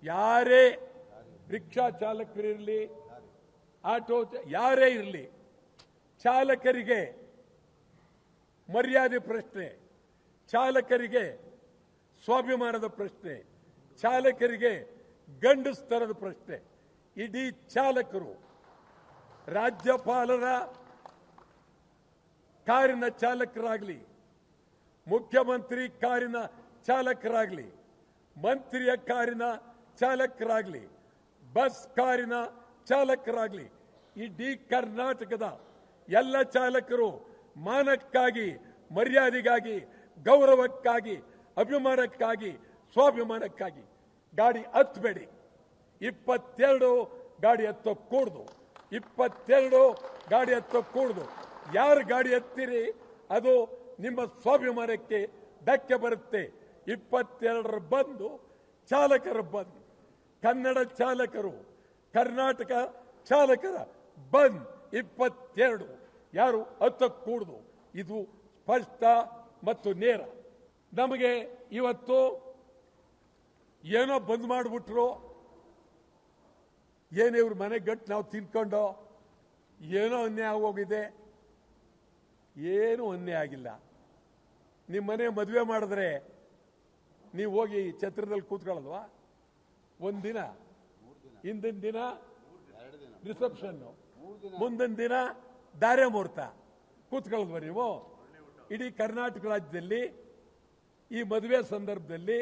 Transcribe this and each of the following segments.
ಯಾರೇ rickshaw ಚಾಲಕರಿರಲಿ, auto ಯಾರೇ ಇರಲಿ, ಚಾಲಕರಿಗೆ ಮರ್ಯಾದೆ ಪ್ರಶ್ನೆ, ಚಾಲಕರಿಗೆ ಸ್ವಾಭಿಮಾನದ ಪ್ರಶ್ನೆ, ಚಾಲಕರಿಗೆ ಗಂಡಸ್ತರದ ಪ್ರಶ್ನೆ. ಇಡೀ ಚಾಲಕರು ರಾಜ್ಯಪಾಲರ ಕಾರಿನ ಚಾಲಕರಾಗಲಿ, ಮುಖ್ಯಮಂತ್ರಿ ಕಾರಿನ ಚಾಲಕರಾಗಲಿ, ಮಂತ್ರಿಯ ಕಾರಿನ ಚಾಲಕರಾಗಲಿ, ಬಸ್ ಕಾರಿನ ಚಾಲಕರಾಗಲಿ, ಇಡೀ ಕರ್ನಾಟಕದ ಎಲ್ಲ ಚಾಲಕರು ಮಾನಕ್ಕಾಗಿ, ಮರ್ಯಾದೆಗಾಗಿ, ಗೌರವಕ್ಕಾಗಿ, ಅಭಿಮಾನಕ್ಕಾಗಿ, ಸ್ವಾಭಿಮಾನಕ್ಕಾಗಿ ಗಾಡಿ ಹತ್ತಬೇಡಿ. 22 ಗಾಡಿ ಹತ್ತೋಕ್ಕೂಡ್ದು, 22 ಗಾಡಿ ಹತ್ತೋಕ್ಕೂಡ್ದು. ಯಾರು ಗಾಡಿ ಹತ್ತೀರಿ ಅದು ನಿಮ್ಮ ಸ್ವಾಭಿಮಾನಕ್ಕೆ ಧಕ್ಕೆ ಬರುತ್ತೆ. 22 ಬಂದು ಚಾಲಕರ ಬಂದ್, ಕನ್ನಡ ಚಾಲಕರು, ಕರ್ನಾಟಕ ಚಾಲಕರ ಬಂದ್ 22 ಯಾರು ಹತ್ತಕ್ಕೂಡ್ದು. ಇದು ಸ್ಪಷ್ಟ ಮತ್ತು ನೇರ. ನಮಗೆ ಇವತ್ತು ಏನೋ ಬಂದ್ ಮಾಡಿಬಿಟ್ರು, ಏನೋ ಇವ್ರ ಮನೆ ಗಟ್ಟು ನಾವು ತಿನ್ಕೊಂಡು ಏನೋ ಅನ್ಯಾಯ ಆಗೋಗಿದೆ. ಏನೂ ಅನ್ಯಾಯ ಆಗಿಲ್ಲ. ನಿಮ್ಮ ಮನೆ ಮದುವೆ ಮಾಡಿದ್ರೆ ನೀವು ಹೋಗಿ ಛತ್ರದಲ್ಲಿ ಕೂತ್ಕೊಳ್ಳಲ್ವಾ? ಒಂದಿನ, ಹಿಂದಿನ ದಿನ ರಿಸೆಪ್ಷನ್, ಮುಂದಿನ ದಿನ ಧಾರೆ ಮುಹೂರ್ತ ಕೂತ್ಕೊಳ್ಳಲ್ವ ನೀವು? ಇಡೀ ಕರ್ನಾಟಕ ರಾಜ್ಯದಲ್ಲಿ ಈ ಮದುವೆ ಸಂದರ್ಭದಲ್ಲಿ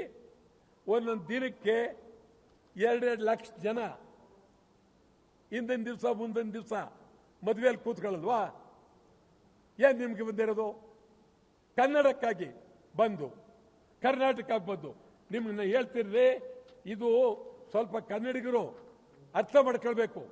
ಒಂದೊಂದು ದಿನಕ್ಕೆ 2-2 ಲಕ್ಷ ಜನ ಹಿಂದಿನ ದಿವಸ ಮುಂದಿನ ದಿವಸ ಮದುವೆಯಲ್ಲಿ ಕೂತ್ಕೊಳ್ಳಲ್ವಾ? ಏನ್ ನಿಮ್ಗೆ ಬಂದಿರೋದು? ಕನ್ನಡಕ್ಕಾಗಿ ಬಂದು, ಕರ್ನಾಟಕಕ್ಕೆ ಬಂದು ನಿಮ್ಮನ್ನ ಹೇಳ್ತಿರ್ರಿ. ಇದು ಸ್ವಲ್ಪ ಕನ್ನಡಿಗರು ಅರ್ಥ ಮಾಡ್ಕೊಳ್ಬೇಕು.